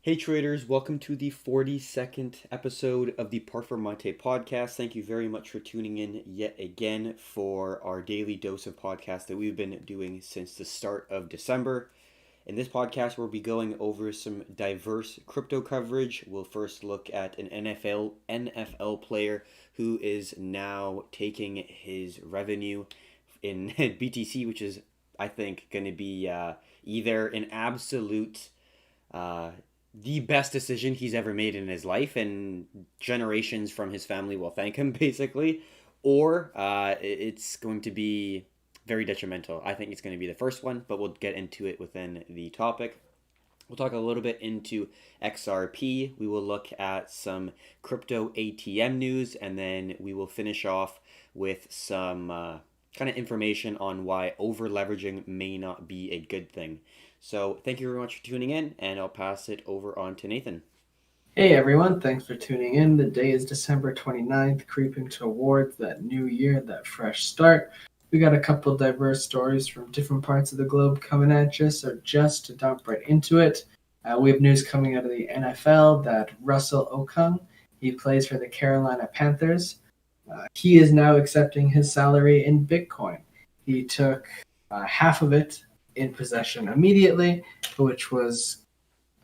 Hey traders, welcome to the 42nd episode of the Performante podcast. Thank you very much for tuning in yet again for our daily dose of podcast that we've been doing since the start of December. In this podcast, we'll be going over some diverse crypto coverage. We'll first look at an NFL player who is now taking his revenue in BTC, which is, I think, going to be either an absolute uh, the best decision he's ever made in his life, and generations from his family will thank him, basically, or it's going to be very detrimental. I think it's going to be the first one, but we'll get into it within the topic. We'll talk a little bit into XRP. We will look at some crypto ATM news, and then we will finish off with some kind of information on why over leveraging may not be a good thing. So, thank you very much for tuning in, and I'll pass it over on to Nathan. Hey everyone, thanks for tuning in. The day is December 29th, creeping towards that new year, that fresh start. We got a couple diverse stories from different parts of the globe coming at you, so just to jump right into it, we have news coming out of the NFL that Russell Okung, he plays for the Carolina Panthers. He is now accepting his salary in Bitcoin. He took half of it in possession immediately, which was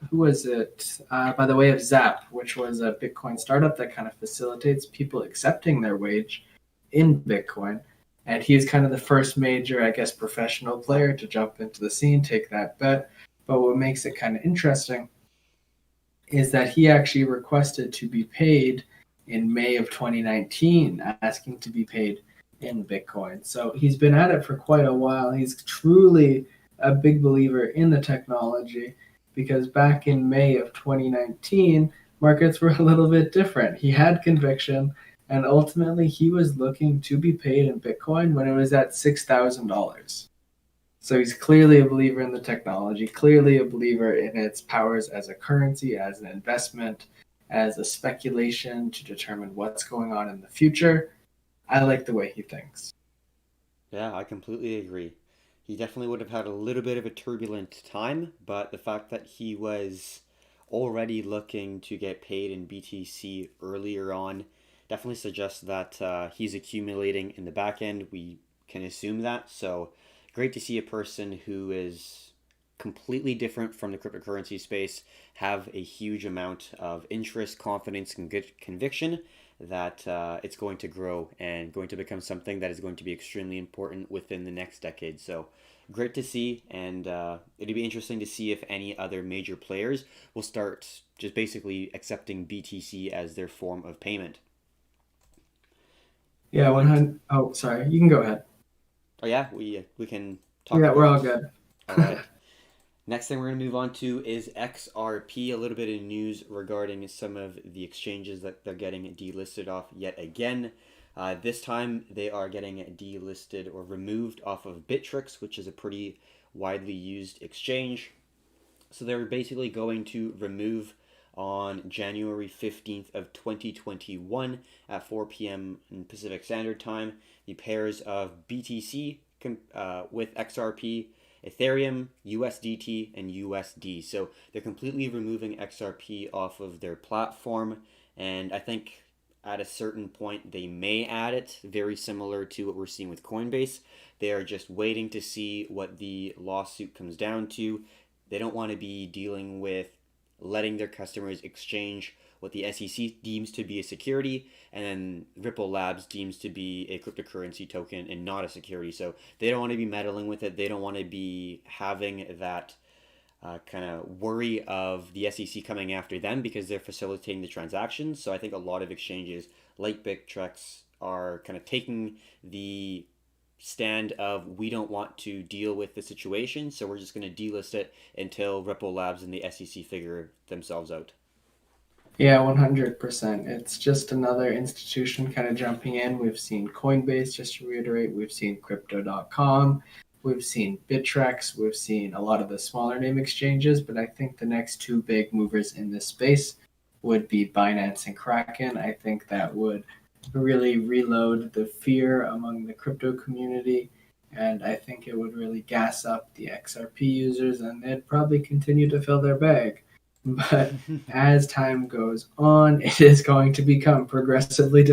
who was it? By the way of Zap, which was a Bitcoin startup that kind of facilitates people accepting their wage in Bitcoin. And he's kind of the first major, I guess, professional player to jump into the scene, take that bet. But what makes it kind of interesting is that he actually requested to be paid in May of 2019, asking to be paid in Bitcoin. So he's been at it for quite a while. He's truly a big believer in the technology because back in May of 2019, markets were a little bit different. He had conviction, and ultimately he was looking to be paid in Bitcoin when it was at $6,000. So he's clearly a believer in the technology, clearly a believer in its powers as a currency, as an investment, as a speculation to determine what's going on in the future. I like the way he thinks. Yeah, I completely agree. He definitely would have had a little bit of a turbulent time, but the fact that he was already looking to get paid in BTC earlier on definitely suggests that he's accumulating in the back end. We can assume that. So great to see a person who is completely different from the cryptocurrency space have a huge amount of interest, confidence, and good conviction that it's going to grow and going to become something that is going to be extremely important within the next decade. So great to see, and it'll be interesting to see if any other major players will start just basically accepting BTC as their form of payment. Yeah, Moving. 100. Oh, sorry. You can go ahead. Oh yeah, we can talk Yeah, we're about. all good. All right. Next thing we're going to move on to is XRP. A little bit of news regarding some of the exchanges that they're getting delisted off yet again. This time they are getting delisted or removed off of Bittrex, which is a pretty widely used exchange. So they're basically going to remove on January 15th of 2021 at 4 p.m. in Pacific Standard Time the pairs of BTC with XRP, Ethereum, USDT, and USD. So they're completely removing XRP off of their platform, and I think at a certain point they may add it, very similar to what we're seeing with Coinbase. They are just waiting to see what the lawsuit comes down to. They don't want to be dealing with letting their customers exchange what the SEC deems to be a security, and then Ripple Labs deems to be a cryptocurrency token and not a security. So they don't want to be meddling with it. They don't want to be having that kind of worry of the SEC coming after them because they're facilitating the transactions. So I think a lot of exchanges like Bittrex are kind of taking the stand of we don't want to deal with the situation, so we're just going to delist it until Ripple Labs and the SEC figure themselves out. Yeah, 100%. It's just another institution kind of jumping in. We've seen Coinbase, just to reiterate, we've seen Crypto.com, we've seen Bittrex, we've seen a lot of the smaller name exchanges, but I think the next two big movers in this space would be Binance and Kraken. I think that would really reload the fear among the crypto community, and I think it would really gas up the XRP users, and they'd probably continue to fill their bag. But as time goes on, it is going to become progressively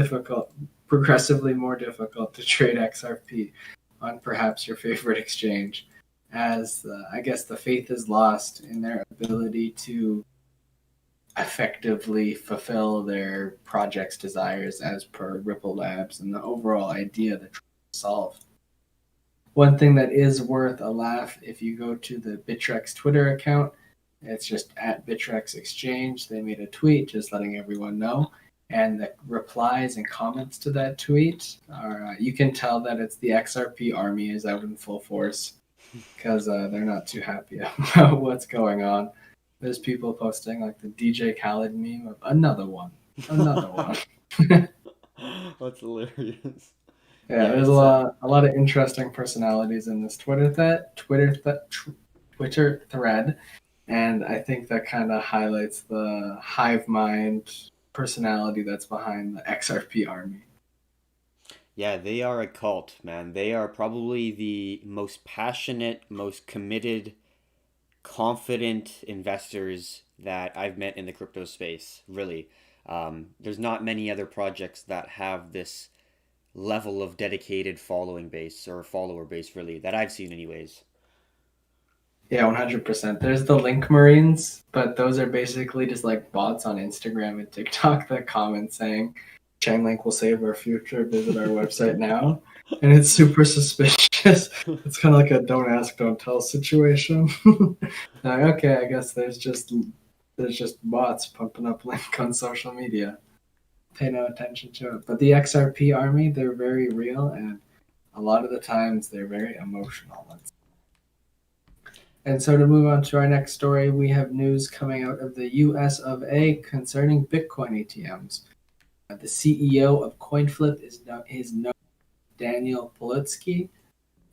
more difficult to trade XRP on perhaps your favorite exchange, as I guess the faith is lost in their ability to effectively fulfill their project's desires as per Ripple Labs and the overall idea that trying to solve. One thing that is worth a laugh, if you go to the Bittrex Twitter account, it's just at Bittrex Exchange. They made a tweet just letting everyone know. And the replies and comments to that tweet are you can tell that it's the XRP army is out in full force because they're not too happy about what's going on. There's people posting like the DJ Khaled meme of another one. That's hilarious. Yeah, Yeah, there's it's a lot of interesting personalities in this Twitter thread, and I think that kind of highlights the hive mind personality that's behind the XRP army. yeah, they are a cult, man. They are probably the most passionate, most committed, confident investors that I've met in the crypto space, really. There's not many other projects that have this level of dedicated following base or follower base, really, that I've seen, anyways. Yeah, 100%. There's the Link Marines, but those are basically just like bots on Instagram and TikTok that comment saying, Chainlink will save our future, visit our website now. And it's super suspicious. It's kind of like a don't ask, don't tell situation. Like, okay, I guess there's just bots pumping up Link on social media. Pay no attention to it. But the XRP army, they're very real, and a lot of the times they're very emotional. And so to move on to our next story, we have news coming out of the US of A concerning Bitcoin ATMs. The CEO of CoinFlip is known Daniel Politsky,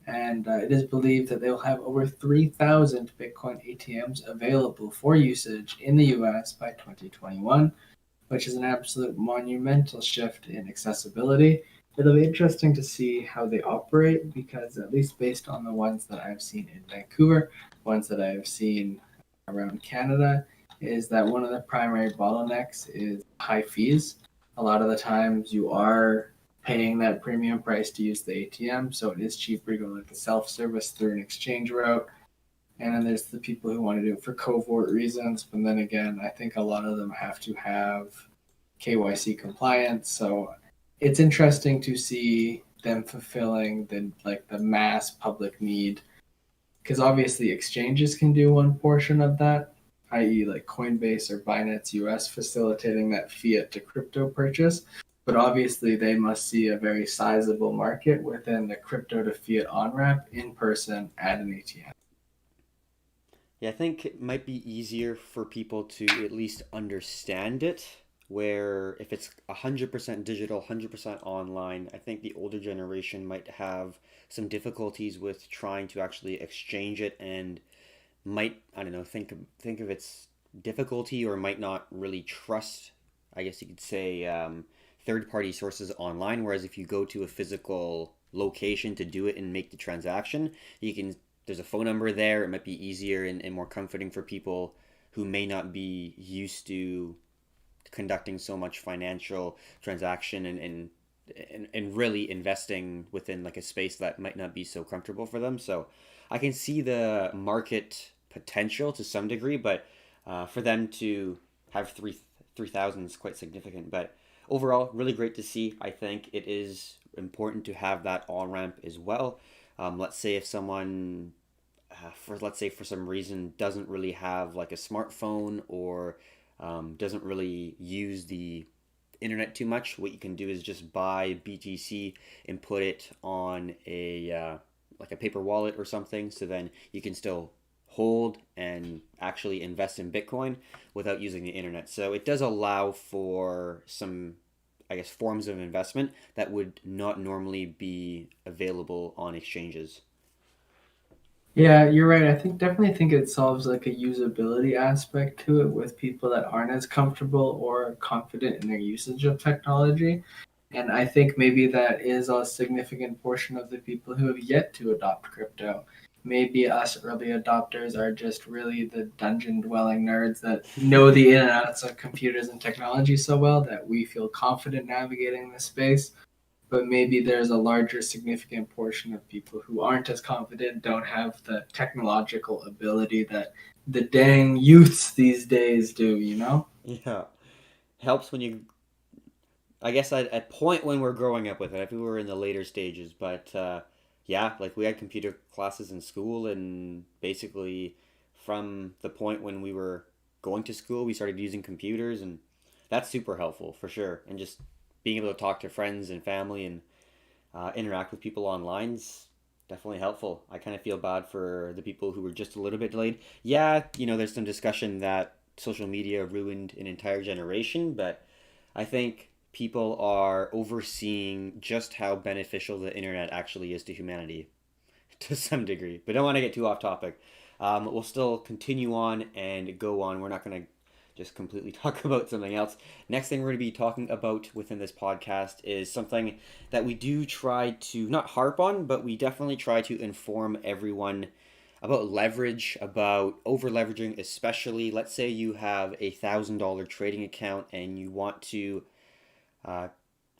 and it is believed that they'll have over 3,000 Bitcoin ATMs available for usage in the US by 2021, which is an absolute monumental shift in accessibility. It'll be interesting to see how they operate because, at least based on the ones that I've seen in Vancouver, ones that I've seen around Canada, is that one of the primary bottlenecks is high fees. A lot of the times you are paying that premium price to use the ATM, so it is cheaper to go like a self service through an exchange route. And then there's the people who want to do it for covert reasons. But then again, I think a lot of them have to have KYC compliance. So it's interesting to see them fulfilling the mass public need because obviously exchanges can do one portion of that, i.e., like Coinbase or Binance US facilitating that fiat to crypto purchase. But obviously, they must see a very sizable market within the crypto to fiat on ramp in person at an ATM. Yeah, I think it might be easier for people to at least understand it. Where if it's 100% digital, 100% online, I think the older generation might have some difficulties with trying to actually exchange it and might, I don't know, think of its difficulty or might not really trust, I guess you could say, third party sources online. Whereas if you go to a physical location to do it and make the transaction, you can there's a phone number there. It might be easier and more comforting for people who may not be used to conducting so much financial transaction and really investing within like a space that might not be so comfortable for them. So I can see the market potential to some degree, but for them to have 3,000 is quite significant. But overall, really great to see. I think it is important to have that on ramp as well. Let's say if someone for let's say for some reason doesn't really have like a smartphone or doesn't really use the internet too much, what you can do is just buy BTC and put it on a like a paper wallet or something. So then you can still hold and actually invest in Bitcoin without using the internet. So it does allow for some, I guess, forms of investment that would not normally be available on exchanges. Yeah, you're right. Definitely think it solves like a usability aspect to it with people that aren't as comfortable or confident in their usage of technology. And I think maybe that is a significant portion of the people who have yet to adopt crypto. maybe us early adopters are just really the dungeon dwelling nerds that know the in and outs of computers and technology so well that we feel confident navigating this space. But maybe there's a larger, significant portion of people who aren't as confident, don't have the technological ability that the dang youths these days do, you know? Yeah, helps when you, I guess, at point when we're growing up with it. If we were in the later stages, but yeah, like we had computer classes in school, and basically from the point when we were going to school, we started using computers, and that's super helpful for sure. And just being able to talk to friends and family and interact with people online's definitely helpful. I kind of feel bad for the people who were just a little bit delayed. Yeah, there's some discussion that social media ruined an entire generation, but I think people are overseeing just how beneficial the internet actually is to humanity to some degree. But don't want to get too off topic. We'll still continue on and go on. We're not going to just completely talk about something else. Next thing we're going to be talking about within this podcast is something that we do try to not harp on, but we definitely try to inform everyone about leverage, about over leveraging, especially. Let's say you have $1,000 trading account and you want to uh,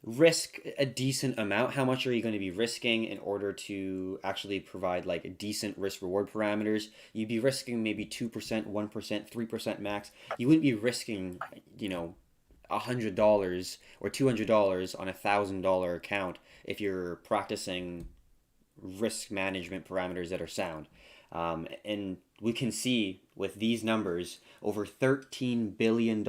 risk a decent amount. How much are you going to be risking in order to actually provide like a decent risk reward parameters? You'd be risking maybe 2%, 1%, 3% max. You wouldn't be risking, $100 or $200 on $1,000 account if you're practicing risk management parameters that are sound. And we can see with these numbers, over $13 billion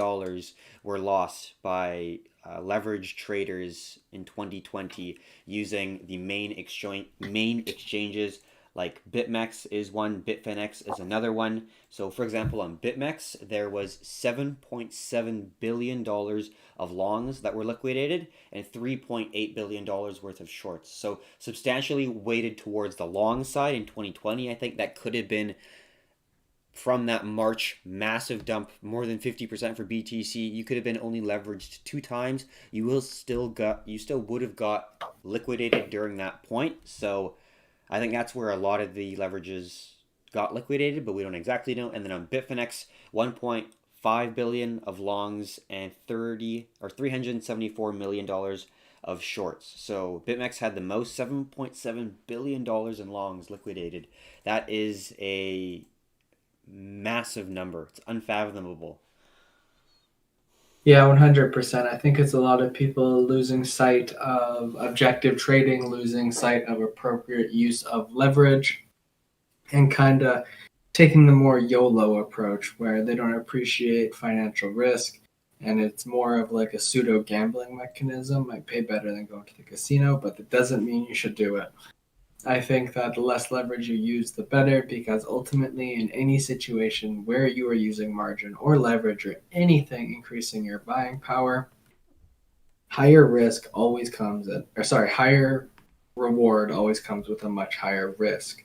were lost by leveraged traders in 2020 using the main exchanges like BitMEX is one, Bitfinex is another one. So, for example, on BitMEX, there was $7.7 billion of longs that were liquidated and $3.8 billion worth of shorts. So, substantially weighted towards the long side in 2020. I think that could have been from that March massive dump, more than 50% for BTC. You could have been only leveraged two times. You still would have got liquidated during that point. So I think that's where a lot of the leverages got liquidated, but we don't exactly know. And then on Bitfinex, 1.5 billion of longs and 30 or $374 million of shorts. So BitMEX had the most, $7.7 billion in longs liquidated. That is a massive number. It's unfathomable. Yeah, 100%. I think it's a lot of people losing sight of objective trading, losing sight of appropriate use of leverage, and kind of taking the more YOLO approach where they don't appreciate financial risk and it's more of like a pseudo gambling mechanism. Might pay better than going to the casino, but that doesn't mean you should do it. I think that the less leverage you use, the better, because ultimately, in any situation where you are using margin or leverage or anything increasing your buying power, higher risk always comes at, or sorry, higher reward always comes with a much higher risk.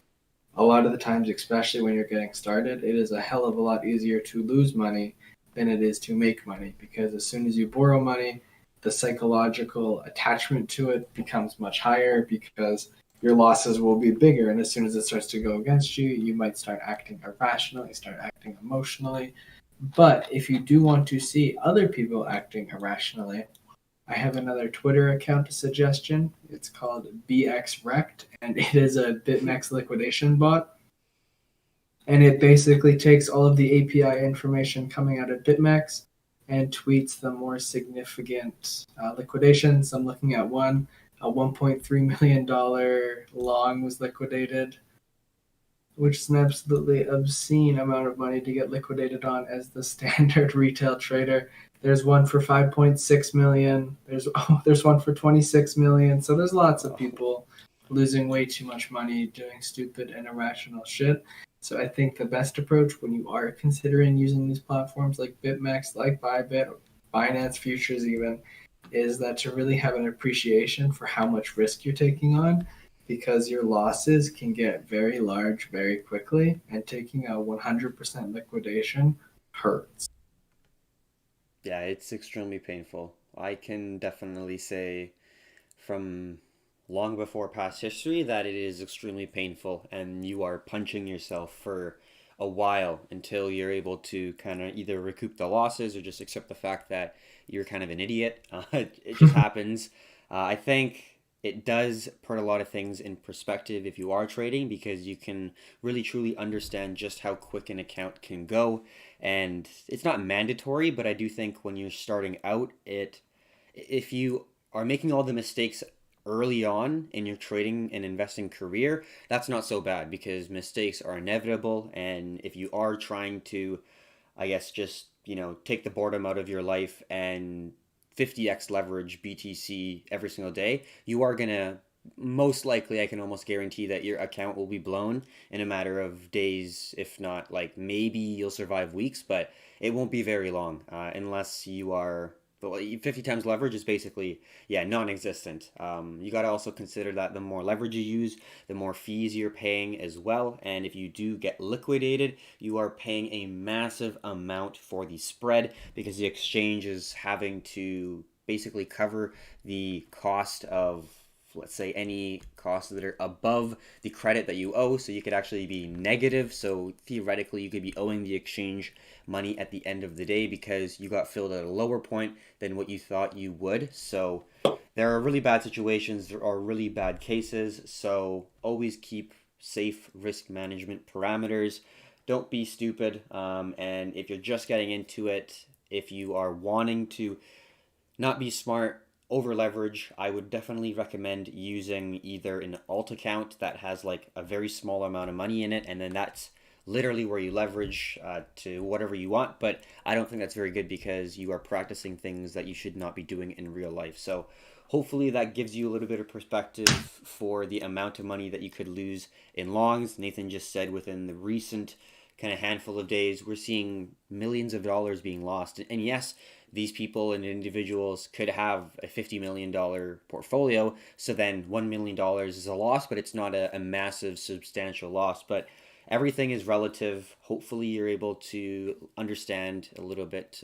A lot of the times, especially when you're getting started, it is a hell of a lot easier to lose money than it is to make money because as soon as you borrow money, the psychological attachment to it becomes much higher because your losses will be bigger. And as soon as it starts to go against you, you might start acting irrationally, start acting emotionally. But if you do want to see other people acting irrationally, I have another Twitter account suggestion. It's called BXRect, and it is a BitMEX liquidation bot. And it basically takes all of the API information coming out of BitMEX and tweets the more significant liquidations. I'm looking at one. A $1.3 million long was liquidated, which is an absolutely obscene amount of money to get liquidated on as the standard retail trader. There's one for 5.6 million. There's one for 26 million. So there's lots of people losing way too much money doing stupid and irrational shit. So I think the best approach when you are considering using these platforms like BitMEX, like Bybit, or Binance Futures even, is that to really have an appreciation for how much risk you're taking on because your losses can get very large very quickly and taking a 100% liquidation hurts. Yeah, it's extremely painful. I can definitely say from long before past history that it is extremely painful and you are punching yourself for a while until you're able to kind of either recoup the losses or just accept the fact that you're kind of an idiot. It just happens. I think it does put a lot of things in perspective if you are trading because you can really truly understand just how quick an account can go. And it's not mandatory, but I do think when you're starting out, if you are making all the mistakes early on in your trading and investing career, that's not so bad because mistakes are inevitable. And if you are trying to, I guess, just, take the boredom out of your life and 50x leverage BTC every single day, you are going to most likely, I can almost guarantee that your account will be blown in a matter of days, if not like maybe you'll survive weeks, but it won't be very long unless you are. Well, 50 times leverage is basically, yeah, non-existent. You got to also consider that the more leverage you use, the more fees you're paying as well. And if you do get liquidated, you are paying a massive amount for the spread because the exchange is having to basically cover the cost of, let's say, any costs that are above the credit that you owe. So you could actually be negative. So theoretically, you could be owing the exchange money at the end of the day because you got filled at a lower point than what you thought you would. So there are really bad situations, there are really bad cases. So always keep safe risk management parameters. Don't be stupid. And if you're just getting into it, if you are wanting to not be smart, over leverage, I would definitely recommend using either an alt account that has like a very small amount of money in it, and then that's literally where you leverage to whatever you want. But I don't think that's very good because you are practicing things that you should not be doing in real life. So hopefully that gives you a little bit of perspective for the amount of money that you could lose in longs. Nathan just said within the recent kind of handful of days, we're seeing millions of dollars being lost. And yes, these people and individuals could have a $50 million portfolio. So then $1 million is a loss, but it's not a massive, substantial loss. But everything is relative. Hopefully, you're able to understand a little bit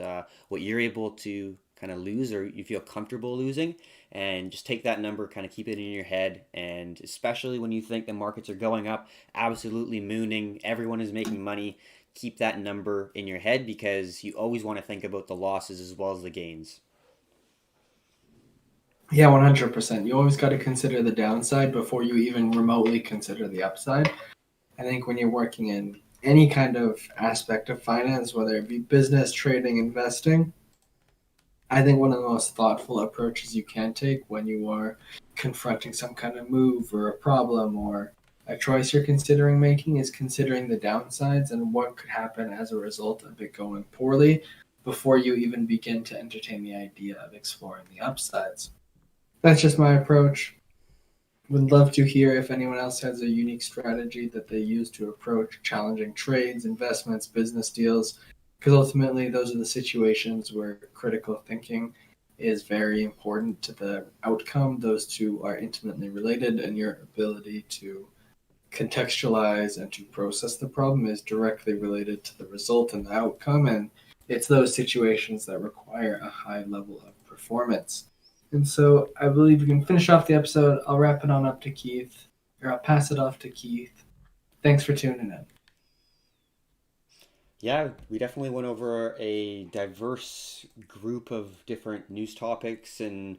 what you're able to kind of lose or you feel comfortable losing, and just take that number, kind of keep it in your head. And especially when you think the markets are going up, absolutely mooning, everyone is making money, keep that number in your head because you always want to think about the losses as well as the gains. Yeah, 100%. You always got to consider the downside before you even remotely consider the upside. I think when you're working in any kind of aspect of finance, whether it be business, trading, investing, I think one of the most thoughtful approaches you can take when you are confronting some kind of move or a problem or a choice you're considering making is considering the downsides and what could happen as a result of it going poorly before you even begin to entertain the idea of exploring the upsides. That's just my approach. Would love to hear if anyone else has a unique strategy that they use to approach challenging trades, investments, business deals, because ultimately those are the situations where critical thinking is very important to the outcome. Those two are intimately related, and your ability to contextualize and to process the problem is directly related to the result and the outcome. And it's those situations that require a high level of performance. And so I believe we can finish off the episode. I'll wrap it on up to Keith, or I'll pass it off to Keith. Thanks for tuning in. Yeah, we definitely went over a diverse group of different news topics and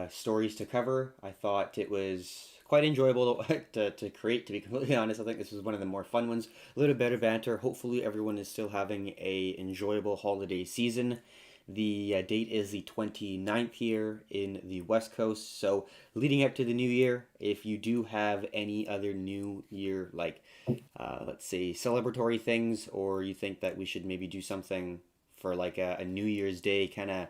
stories to cover. I thought it was quite enjoyable to create, to be completely honest. I think this was one of the more fun ones. A little bit of banter. Hopefully, everyone is still having a enjoyable holiday season. The date is the 29th here in the West Coast. So, leading up to the new year, if you do have any other new year, like let's say celebratory things, or you think that we should maybe do something for like a New Year's Day kind of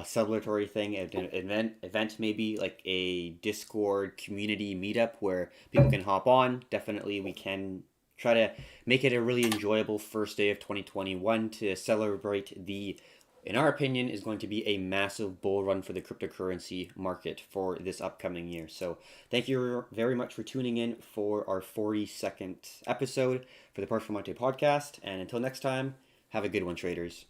celebratory thing, an event maybe like a Discord community meetup where people can hop on. Definitely, we can try to make it a really enjoyable first day of 2021 to celebrate the, in our opinion, is going to be a massive bull run for the cryptocurrency market for this upcoming year. So, thank you very much for tuning in for our 42nd episode for the Performante podcast. And until next time, have a good one, traders.